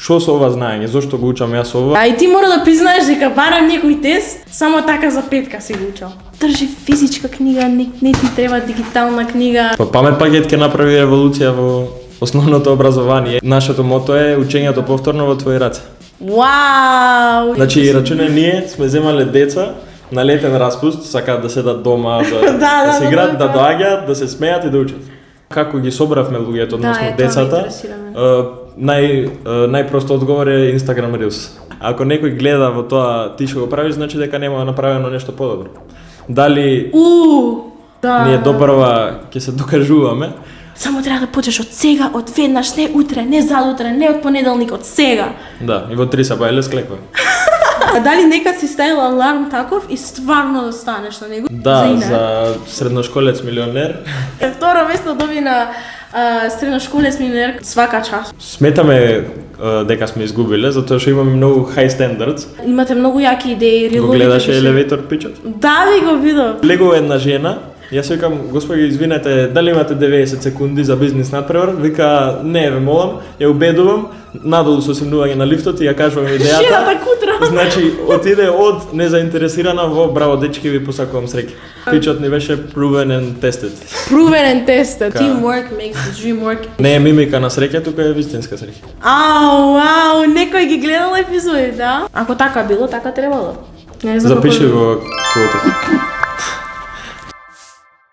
Шо со ова знаење, зошто го учам јас ова? А и ти мора да признаеш дека барам некој тест, само така за петка си го учел. Држи физичка книга, не ти треба дигитална книга. Па памет пакет ќе направи револуција во основното образование. Нашето мото е учењето повторно во твои раце. Вау! Значи, рачуне ние сме земале деца на летен распуст, сакаат да седат дома, да се играат, да доаѓаат, да се смеат и да учат. Како ги собравме луѓето, односно децата? Најпросто одговор е Instagram Reels. Ако некој гледа во тоа ти што го правиш, значи дека нема направено нешто подобро. Дали ние допрва ќе се докажуваме? Само треба да почнеш од сега, од веднаш, не утре, не задутре, не од понеделник, од сега. Да, и во 3 саба склеква. А дали некад си ставил аларм таков и стварно да станеш на него? Да, за средношколец милионер. Второ место доби на средношколец милионер свака час. Сметаме дека сме изгубиле, затоа што имаме многу high standards. Имате многу јаки идеи. Го гледаше елеватор пичот? Да, ви го видов. Легува една жена. Јас викам, господи, извинете, дали имате 90 секунди за бизнис надпревар? Вика, не, ве молам, ја убедувам, надолу со симнување на лифтот и ја кажувам идејата. Жената кутра. Значи, отиде од незаинтересирана во браво дечки, ви посакувам среќа. Пичот ни беше proven and tested. Proven and tested. Teamwork makes the dream work. Не е мимика на среќа, тука е вистинска среќа. Вау, некој ги гледал епизоди, да? Ако така било, така требало. Запиши го квотот.